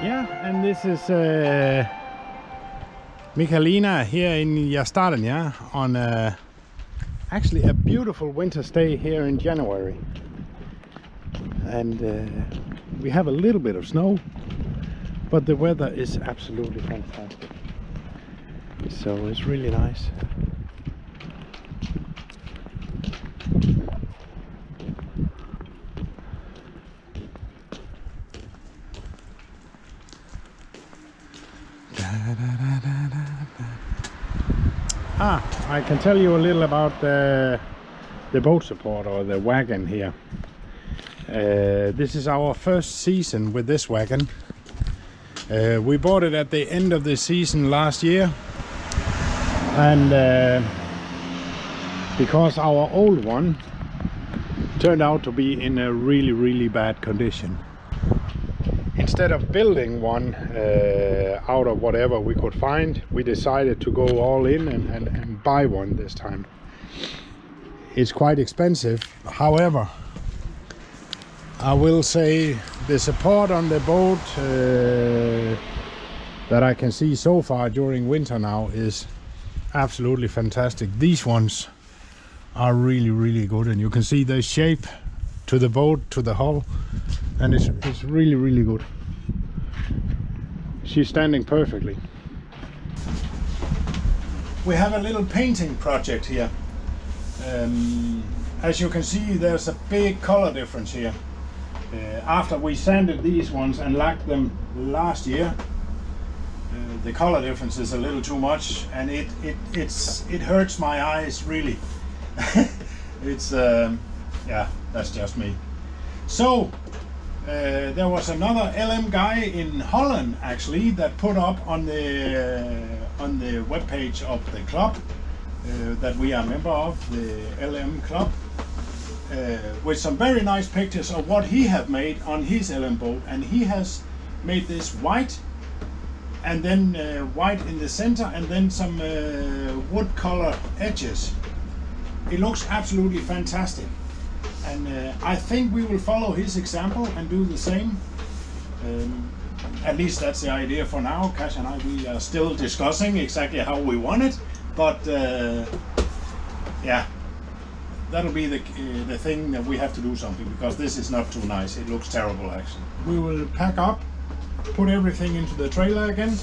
Yeah, and this is Michalina here in Jastarden, yeah, on actually a beautiful winter stay here in January. And we have a little bit of snow, but the weather is absolutely fantastic. So it's really nice. I can tell you a little about the boat support, or the wagon here. This is our first season with this wagon. We bought it at the end of the season last year, and because our old one turned out to be in a really bad condition. Instead of building one out of whatever we could find, we decided to go all in and buy one this time. It's quite expensive. However, I will say the support on the boat that I can see so far during winter now is absolutely fantastic. These ones are really good, and you can see the shape to the boat, to the hull, and it's really good. She's standing perfectly. We have a little painting project here. As you can see, there's a big color difference here. After we sanded these ones and lacked them last year, the color difference is a little too much, and it hurts my eyes really. It's yeah, that's just me. So there was another LM guy in Holland actually that put up on the web page of the club that we are a member of, the LM club, with some very nice pictures of what he have made on his LM boat. And he has made this white, and then white in the center, and then some wood color edges. It looks absolutely fantastic, and I think we will follow his example and do the same. At least that's the idea for now. Kasia and I, we are still discussing exactly how we want it, but yeah, that'll be the thing that we have to do something, because this is not too nice. It looks terrible actually. We will pack up, put everything into the trailer again,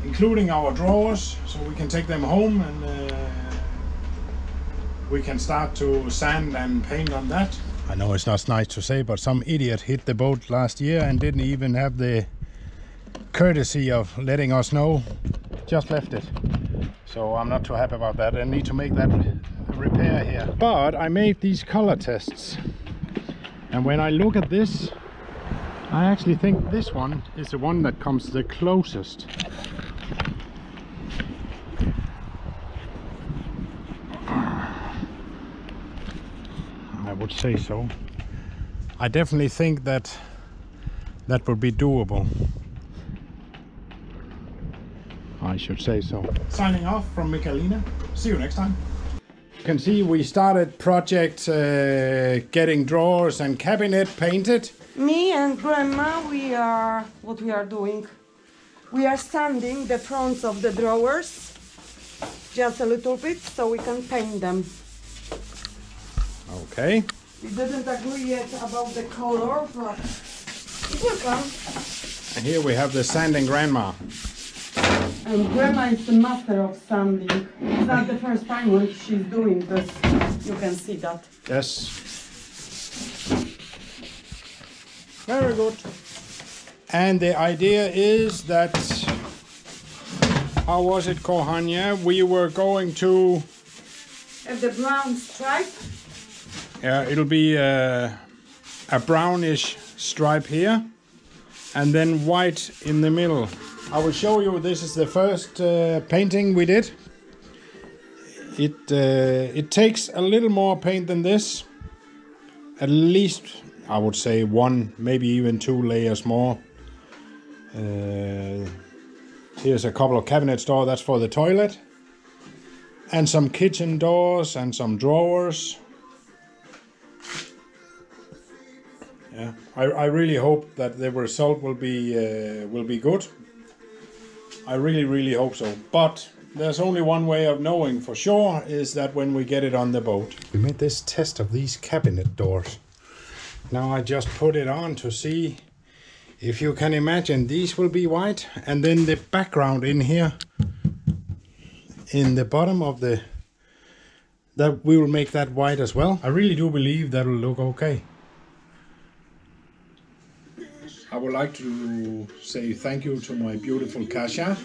including our drawers, so we can take them home, and we can start to sand and paint on that. I know it's not nice to say, but some idiot hit the boat last year and didn't even have the courtesy of letting us know. Just left it. So I'm not too happy about that. I need to make that repair here. But I made these color tests, and when I look at this, I actually think this one is the one that comes the closest. I would say so. I definitely think that would be doable. I should say so. Signing off from Michalina. See you next time. You can see we started project getting drawers and cabinet painted. Me and Grandma, what we are doing? We are sanding the fronts of the drawers just a little bit so we can paint them. Okay. We didn't agree yet about the color, but it will come. And here we have the sanding grandma. And Grandma is the master of sanding. It's not the first time when she's doing this. You can see that. Yes. Very good. And the idea is that, how was it, Kohanya? We were going to have the brown stripe. Yeah, it'll be a brownish stripe here, and then white in the middle. I will show you. This is the first painting we did. It takes a little more paint than this. At least, I would say 1, maybe even 2 layers more. Here's a couple of cabinet doors. That's for the toilet, and some kitchen doors and some drawers. Yeah, I really hope that the result will be good. I really hope so. But there's only one way of knowing for sure, is that when we get it on the boat. We made this test of these cabinet doors. Now I just put it on to see if you can imagine these will be white, and then the background in here, in the bottom of the, that we will make that white as well. I really do believe that will look okay. I would like to say thank you to my beautiful Kasia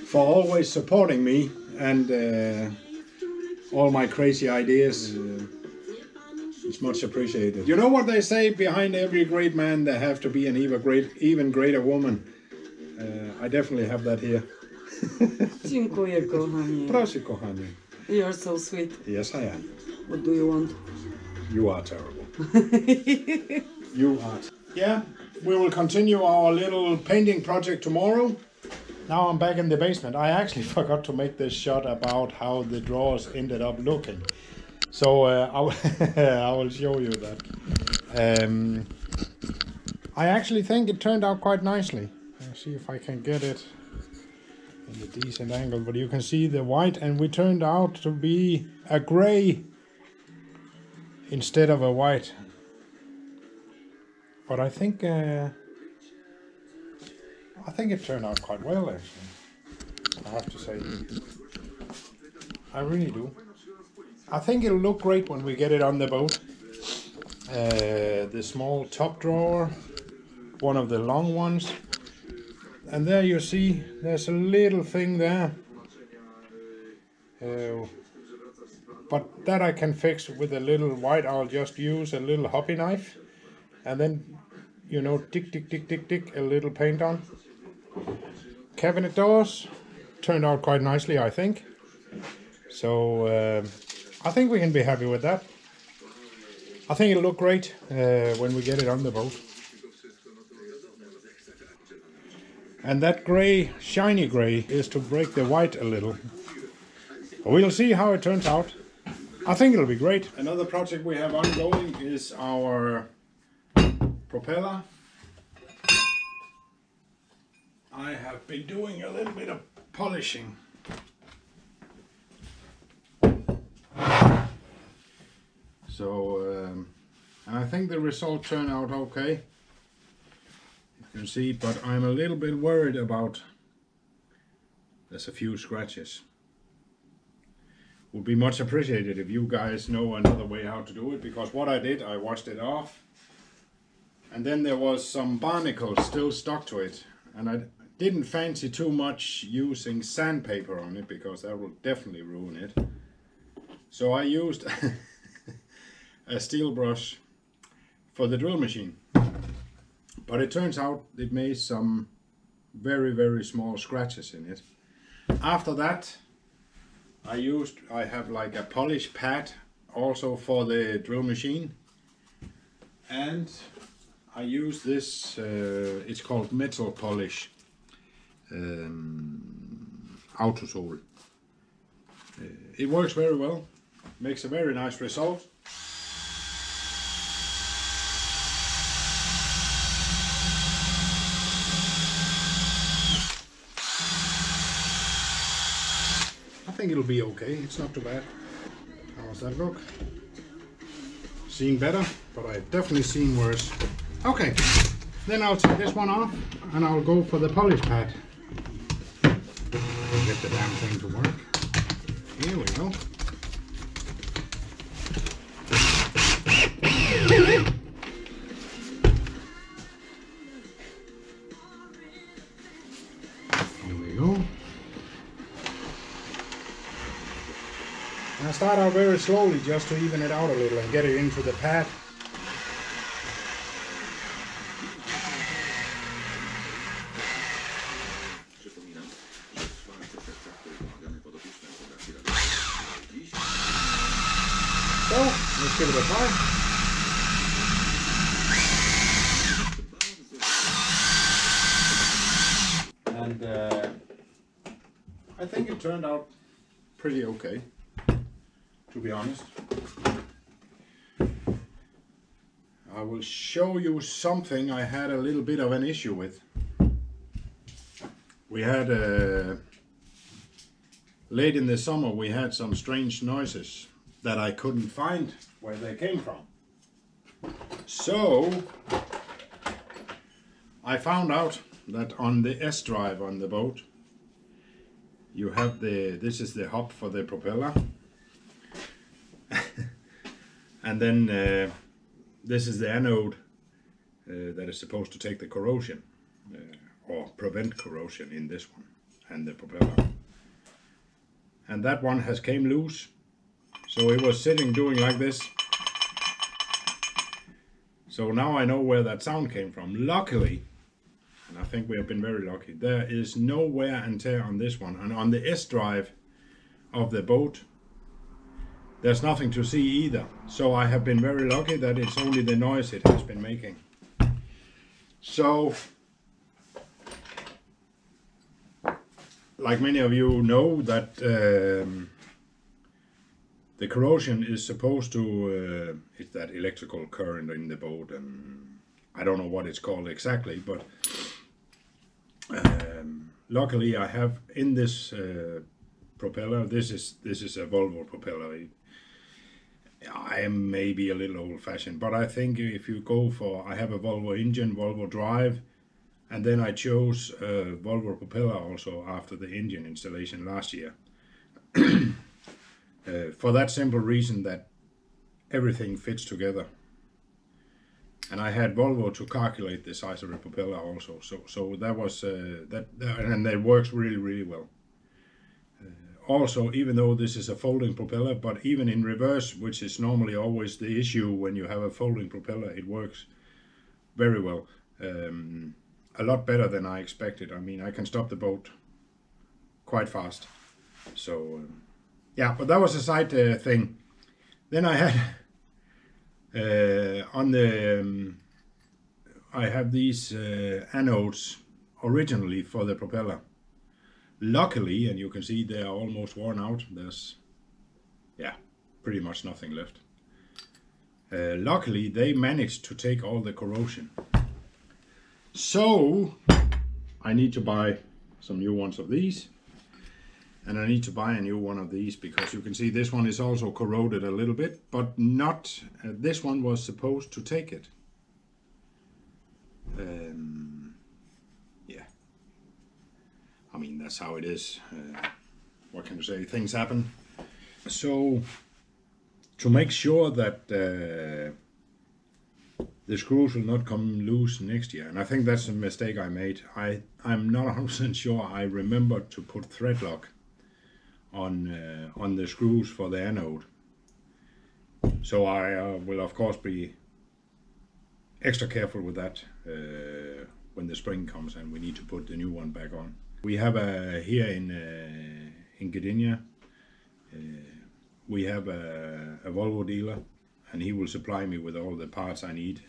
for always supporting me and all my crazy ideas. It's much appreciated. You know what they say, behind every great man there have to be an even greater woman. I definitely have that here. Dziękuję, kochanie. Proszę, kochanie. You're so sweet. Yes, I am. What do you want? You are terrible. You are. Yeah, we will continue our little painting project tomorrow. Now I'm back in the basement. I actually forgot to make this shot about how the drawers ended up looking. So I will show you that. I actually think it turned out quite nicely. I'll see if I can get it in a decent angle, but you can see the white, and we turned out to be a gray instead of a white. But I think it turned out quite well, actually. I have to say, I really do. I think it'll look great when we get it on the boat. The small top drawer, one of the long ones, and there you see there's a little thing there, but that I can fix with a little white. I'll just use a little hobby knife, and then, you know, tick a little paint on. Cabinet doors turned out quite nicely, I think. So I think we can be happy with that. I think it'll look great when we get it on the boat. And that grey, shiny grey, is to break the white a little. We'll see how it turns out. I think it'll be great. Another project we have ongoing is our propeller. I have been doing a little bit of polishing. So, and I think the result turned out okay. You can see, but I'm a little bit worried about, there's a few scratches. Would be much appreciated if you guys know another way how to do it, because what I did, I washed it off, and then there was some barnacles still stuck to it, and I didn't fancy too much using sandpaper on it, because that will definitely ruin it. So I used a steel brush for the drill machine, but it turns out it made some very small scratches in it. After that, I have like a polish pad also for the drill machine, and I use this, it's called metal polish, Autosol. It works very well, makes a very nice result. I think it'll be okay, it's not too bad. How does that look? Seen better, but I've definitely seen worse. Okay, then I'll take this one off and I'll go for the polish pad. Get the damn thing to work. Here we go. Here we go. And I start out very slowly just to even it out a little and get it into the pad. So, let's give it a try. And I think it turned out pretty okay, to be honest. I will show you something I had a little bit of an issue with. We had late in the summer we had some strange noises that I couldn't find where they came from. So I found out that on the S drive on the boat you have this is the hub for the propeller. And then this is the anode that is supposed to take the corrosion or prevent corrosion in this one and the propeller. And that one has came loose, so it was sitting doing like this. So now I know where that sound came from. Luckily, and I think we have been very lucky, there is no wear and tear on this one, and on the S drive of the boat there's nothing to see either. So I have been very lucky that it's only the noise it has been making. So, like many of you know, that the corrosion is supposed to, it's that electrical current in the boat, and I don't know what it's called exactly, but luckily I have in this propeller, this is a Volvo propeller. I am maybe a little old-fashioned, but I think if you go for, I have a Volvo engine, Volvo drive, and then I chose Volvo propeller also after the engine installation last year. For that simple reason that everything fits together. And I had Volvo to calculate the size of the propeller also, so that was and it works really, really well. Also, even though this is a folding propeller, but even in reverse, which is normally always the issue when you have a folding propeller, it works very well. A lot better than I expected. I mean, I can stop the boat quite fast. So, yeah, but that was a side thing. Then I had on the I have these anodes originally for the propeller. Luckily, and you can see they are almost worn out, there's, yeah, pretty much nothing left. Luckily, they managed to take all the corrosion. So, I need to buy some new ones of these. And I need to buy a new one of these because you can see this one is also corroded a little bit, but not, this one was supposed to take it. Yeah. I mean, that's how it is. What can you say? Things happen. So, to make sure that the screws will not come loose next year, and I think that's a mistake I made. I'm not 100% sure I remembered to put thread lock on the screws for the anode. So I will of course be extra careful with that when the spring comes and we need to put the new one back on. We have here in Gdynia, we have a Volvo dealer, and he will supply me with all the parts I need.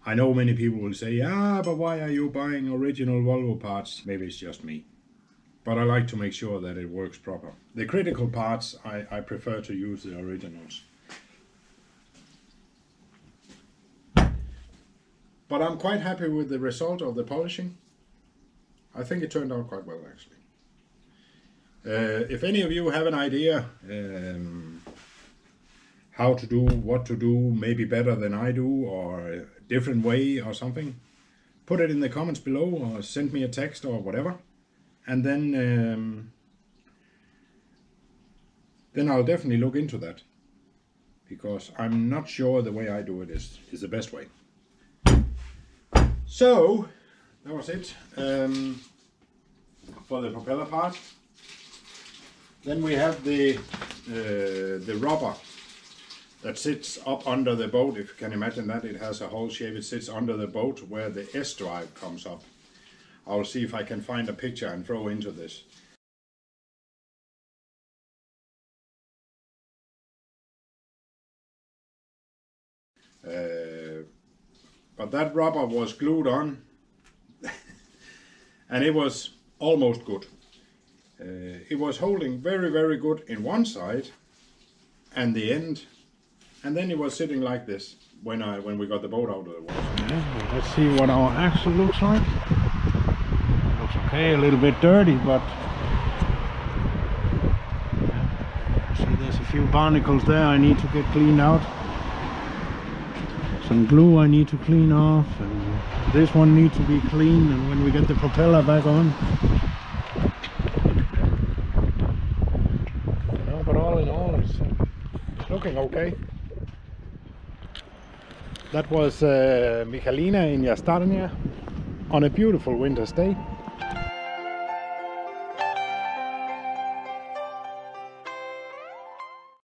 I know many people will say, "Ah, but why are you buying original Volvo parts?" Maybe it's just me, but I like to make sure that it works proper. The critical parts, I prefer to use the originals. But I'm quite happy with the result of the polishing. I think it turned out quite well, actually. If any of you have an idea how to do, what to do, maybe better than I do, or a different way or something, put it in the comments below or send me a text or whatever. And then I'll definitely look into that, because I'm not sure the way I do it is the best way. So that was it for the propeller part. Then we have the rubber that sits up under the boat. If you can imagine that, it has a hole shape. It sits under the boat where the S drive comes up. I'll see if I can find a picture and throw into this. But that rubber was glued on and it was almost good. It was holding very, very good in one side and the end, and then it was sitting like this. when we got the boat out of the water. Yeah, well, let's see what our axle looks like. Looks okay, a little bit dirty, but yeah. See, there's a few barnacles there I need to get cleaned out. Some glue I need to clean off, and this one needs to be cleaned, and when we get the propeller back on. No, but all in all, it's looking okay. That was Michalina in Jastarnia on a beautiful winter's day.